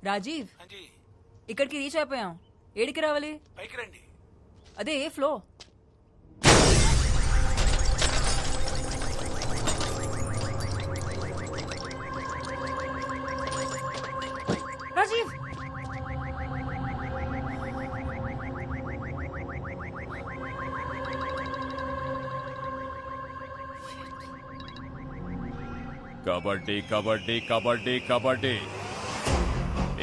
రాజీవ్ ఇక్కడికి రీచ్ అయిపోయాం. ఏడికి రావాలి? పైకి రండి. అదే ఏ ఫ్లో? రాజీవ్ కబడ్డీ కబడ్డీ కబడ్డీ కబడ్డీ.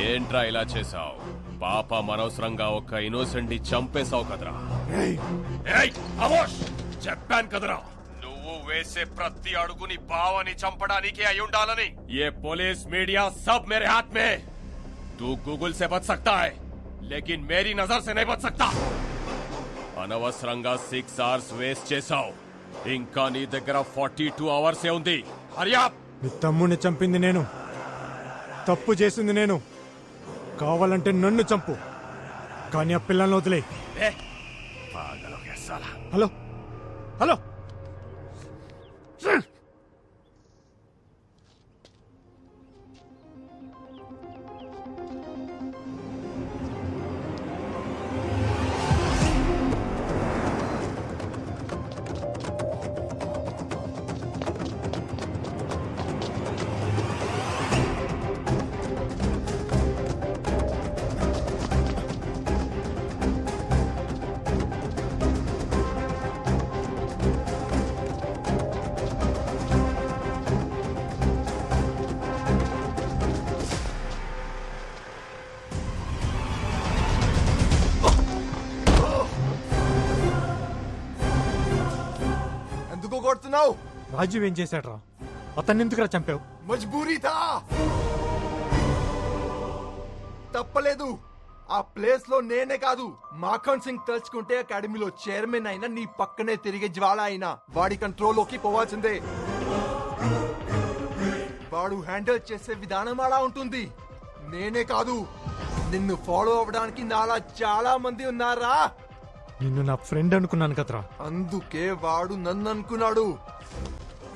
ఏంట్రా ఇలా చేసావు? పాప అనవసరంగా ఒక ఇన్నోసెంట్ ని చంపేశావు కదరా. చెప్పాను కదరా, నువ్వు వేసే ప్రతి అడుగుని బావని చంపడానికి అయి ఉండాలని. ये पुलिस मीडिया सब मेरे हाथ में. तू गूगल से बच सकता है लेकिन मेरी नजर से नहीं बच सकता. అనవసరంగా 6 hours వేస్ట్ చేసావు. ఇంకా నీ దగ్గర 42 hours ఉంది. హరియా. నీ తమ్ముని చంపింది నేను, తప్పు చేసింది నేను. కావాలంటే నన్ను చంపు, కానీ ఆ పిల్లల్ని వదిలే. హలో హలో, కొడుతున్నావు? రాజీవ్ ఏం చేశాడు రా? అతన్ని ఎందుకురా చంపావు? మజ్బూరీ థా, తప్పలేదు. ఆ ప్లేస్ లో నేనే కాదు, మాఖన్ సింగ్ తలుచుకుంటే అకాడమీలో చైర్మన్ అయినా నీ పక్కనే తిరిగే జ్వాల అయినా వాడి కంట్రోల్లోకి పోవాల్సిందే. వాడు హ్యాండిల్ చేసే విధానం అలా ఉంటుంది. నేనే కాదు, నిన్ను ఫాలో అవ్వడానికి నాలా చాలా మంది ఉన్నారా. నిన్ను నా ఫ్రెండ్ అనుకున్నాను కదరా, అందుకే వాడు నన్ను అనుకున్నాడు.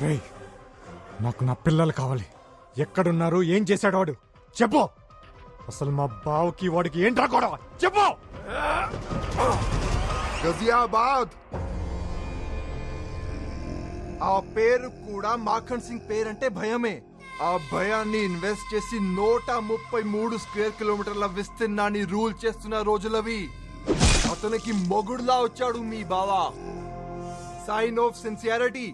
రేయ్, నాకు నా పిల్లలు కావాలి. ఎక్కడున్నారు? ఏం చేశాడు వాడు? చెప్పు. అసలు మా బావకి వాడికి ఏంట్రా గొడవ? చెప్పు. గజియాబాద్. ఆ పేరు కూడా మాఖన్ సింగ్ పేరంటే భయమే. ఆ భయాన్ని ఇన్వెస్ట్ చేసి 133 స్క్వేర్ కిలోమీటర్ల విస్తీర్ణాన్ని రూల్ చేస్తున్న రోజులవి. అతనికి మొగుడులా వచ్చాడు మీ బావా. Sign of sincerity.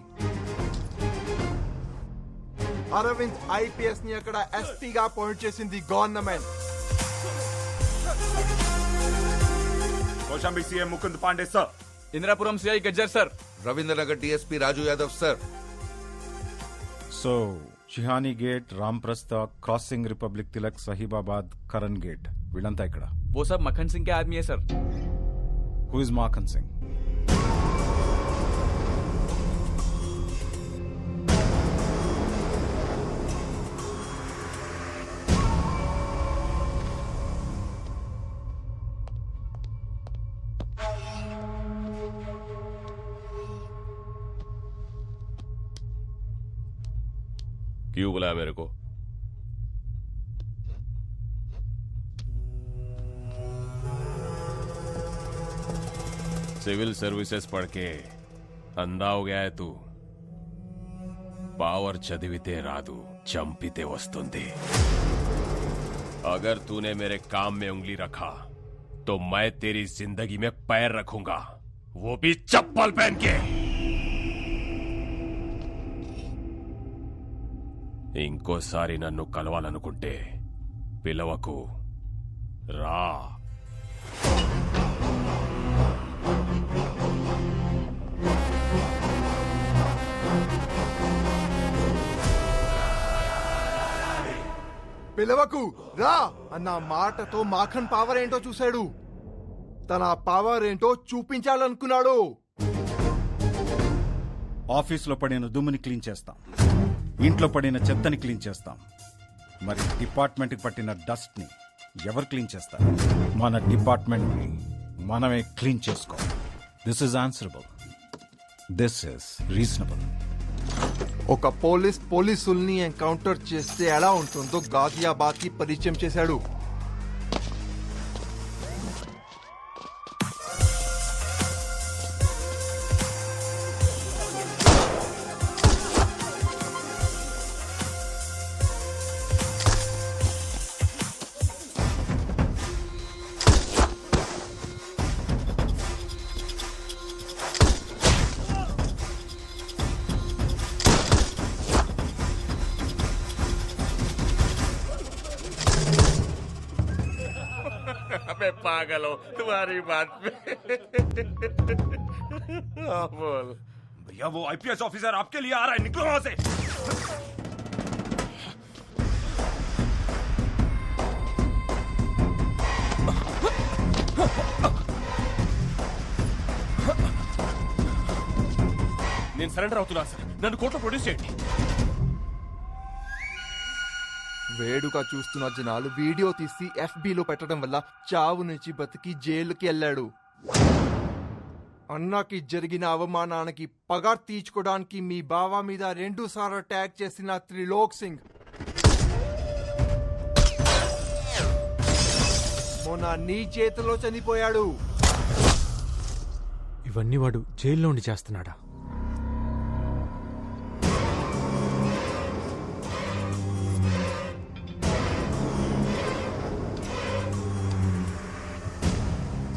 Arvind IPS ని అక్కడ ఎస్పీగా అపాయింట్ చేసింది government. Kaushambi CM Mukund Pandey sir. Indirapuram CI Gajjar sir. Ravindranagar DSP Raju Yadav sir. So, Chihani gate, Ramprastha, crossing, republic Tilak, Sahibabad, Karan gate, వీళ్ళంతా ఇక్కడ. वो सब मक्खन सिंह के आदमी है sir. Who is Makhan Singh? क्यों बुलाया मेरे को? सिविल सर्विसेज पढ़ के अंधा हो गया है तू. पावर चदिविते रादू चंपिते वस्तुंदी. अगर तूने मेरे काम में उंगली रखा तो मैं तेरी जिंदगी में पैर रखूंगा, वो भी चप्पल पहन के. ఇంకోసారి నన్ను కలవాలనుకుంటే పిలవకు, రా. పిలవకు, రా అన్న మాటతో మాఖన్ పవర్ ఏంటో చూశాడు. తన పవర్ ఏంటో చూపించాలనుకున్నాడు. ఆఫీస్లో పడిన దుమ్ముని క్లీన్ చేస్తాం, ఇంట్లో పడిన చెత్తని క్లీన్ చేస్తాం. మరి డిపార్ట్మెంట్కి పట్టిన డస్ట్ ని ఎవరు క్లీన్ చేస్తారు? మన డిపార్ట్మెంట్ ని మనమే క్లీన్ చేసుకోవాలి. This is answerable, this is reasonable. ఒక పోలీసుల్ని ఎన్కౌంటర్ చేస్తే ఎలా ఉంటుందో గాజియాబాద్ కి పరిచయం చేశాడు. मैं पागल हूँ तुम्हारी बात पे। हाँ, बोल। भैया वो आईपीएस ऑफिसर आपके लिए आ रहा है, निकलो वहां से। నేను సరెండర్ అవుతున్నా సార్, నన్ను కోర్టులో ప్రొడ్యూస్ చేయండి. వేడుక చూస్తున్న జనాలు వీడియో తీసి FBలో పెట్టడం వల్ల చావు నుంచి బతికి జైలుకి వెళ్ళాడు. అన్నకి జరిగిన అవమానానికి పగ తీర్చుకోవడానికి మీ బావ మీద 2 సార్లు అటాక్ చేసిన త్రిలోక్ సింగ్ మొన్న నీ చేతిలో చనిపోయాడు. ఇవన్నీ వాడు జైల్లో ఉండి చేస్తున్నాడా?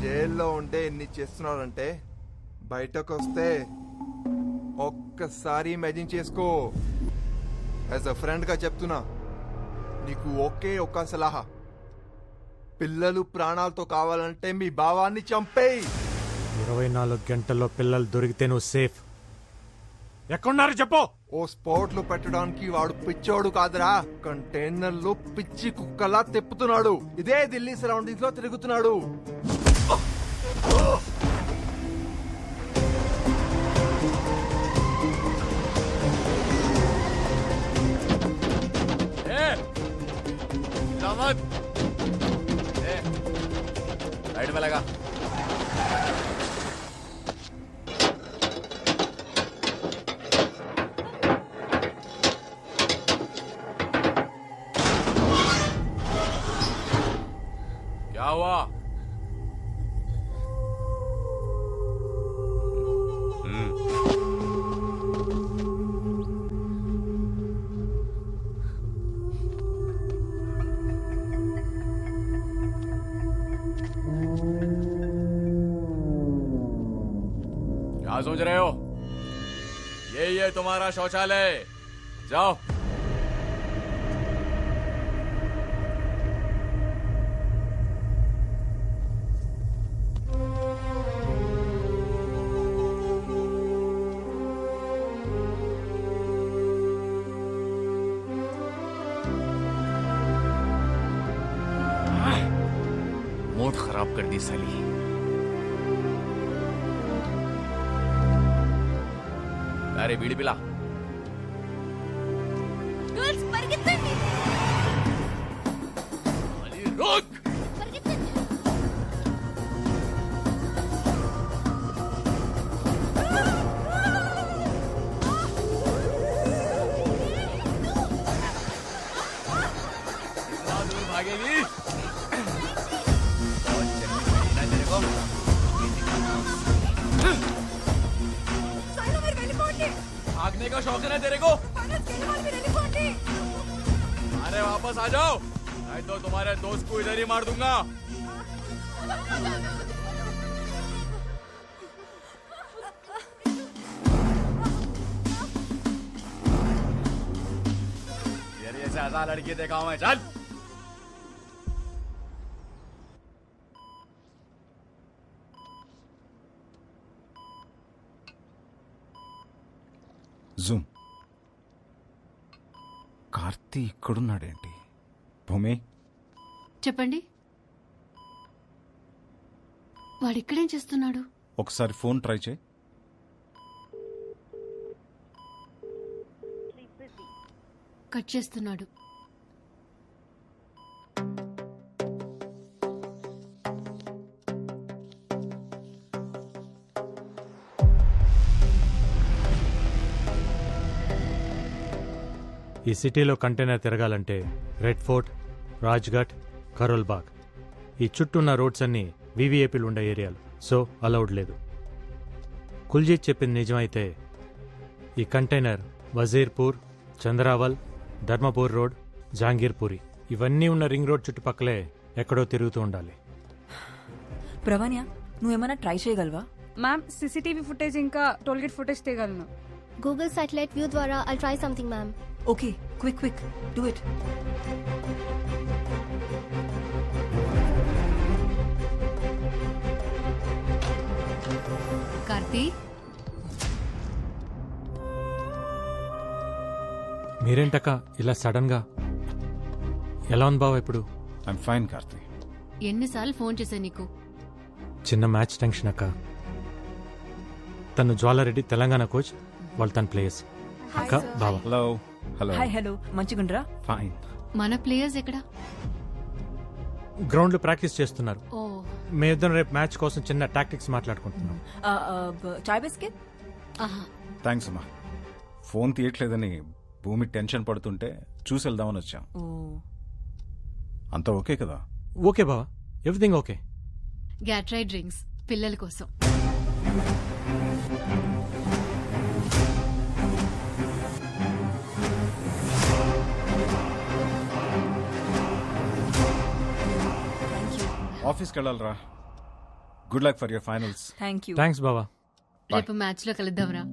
జైల్లో ఉంటే ఎన్ని చేస్తున్నాడంటే బయటకు వస్తే ఒక్కసారి ఇమాజిన్ చేసుకో. యాజ్ అ ఫ్రెండ్ గా చెప్తున్నా, నీకు ఒకే ఒక్క సలహా, పిల్లలు ప్రాణాలతో కావాలంటే మీ భావాన్ని చంపేయి. 24 గంటల్లో పిల్లలు దొరికితే నువ్వు సేఫ్. ఎక్కడున్నారు చెప్పు. ఓ స్పోర్ట్ లో పెట్టడానికి వాడు పిచ్చోడు కాదురా, కంటైనర్ లో పిచ్చి కుక్కలా తిప్పుతున్నాడు. ఇదే ఢిల్లీ సరౌండింగ్స్ లో తిరుగుతున్నాడు. राइट में लगा। क्या हुआ? क्या सोच रहे हो? यही है तुम्हारा शौचालय, जाओ। मूड खराब कर दी साली। अरे बीड़ी पिला। रुक। इतना दूर भागेगी? भागने का शौक है ना तेरे को? अरे वापस आ जाओ, नहीं तो तुम्हारे दोस्त को इधर ही मार दूंगा। ये से आजा लड़की देखा हूं मैं, चल। జూమ్. కార్తీ ఇక్కడున్నాడేంటి? భూమి, చెప్పండి. వాడు ఇక్కడేం చేస్తున్నాడు? ఒకసారి ఫోన్ ట్రై చేయి. కట్ చేస్తున్నాడు. ఈ సిటీలో కంటైనర్ తిరగాలంటే రెడ్ ఫోర్ట్, రాజ్ఘాట్, కరోల్ బాగ్, ఈ చుట్టూన్న రోడ్స్ అన్నీ వీవీఐపీలు ఉండే ఏరియాలు, సో అలౌడ్ లేదు. కుల్జీత్ చెప్పింది నిజమైతే ఈ కంటైనర్ వజీర్పూర్, చంద్రావల్, ధర్మపూర్ రోడ్, జాంగీర్పూరి ఇవన్నీ ఉన్న రింగ్ రోడ్ చుట్టుపక్కలే ఎక్కడో తిరుగుతూ ఉండాలి. ప్రవణ్య, నువ్వేమైనా ట్రై చేయగలవా? మ్యామ్, సీసీటీవీ ఫుటేజ్ ఇంకా టోల్గేట్ ఫుటేజ్ తీయగలను. గూగుల్ సాటిలైట్ వ్యూ ద్వారా I'll try something ma'am. Okay, quick do it. Karthi మీరేంటక్క ఇలా సడన్ గా ఎలా ఉంది బావ ఇప్పుడు? I'm fine Karthi. ఎన్నిసార్లు ఫోన్ చేశా నీకు? చిన్న మ్యాచ్ టెన్షన్ అక్క. తను జ్వాలారెడ్డి తెలంగాణ కోచ్, వాళ్ళు తన ప్లేయర్స్. అక్క బావ. Hello hello. హాయ్ హలో మంచిగుండ్రా? ఫైన్. మన ప్లేయర్స్ ఎక్కడ? గ్రౌండ్ లో ప్రాక్టీస్ చేస్తున్నారు. ఓ మేమిద్దరం రేపు మ్యాచ్ కోసం చిన్న టాక్టిక్స్ మాట్లాడుకుంటున్నాం. చాయ్ బిస్కెట్? ఆహా. థ్యాంక్స్ అమ్మా. ఫోన్ తీయట్లేదని భూమి టెన్షన్ పడుతుంటే చూసి వెళ్దామని వచ్చాం. ఓ అంతా ఓకే కదా? ఓకే బావ, ఎవ్రీథింగ్ ఓకే. గ్యాట్రై డ్రింక్స్ పిల్లల కోసం. ఆఫీస్కి వెళ్ళాలరా. Good luck for your finals. Thank you. Thanks బావా. రేపు మ్యాచ్ లో కలుద్దాంరా.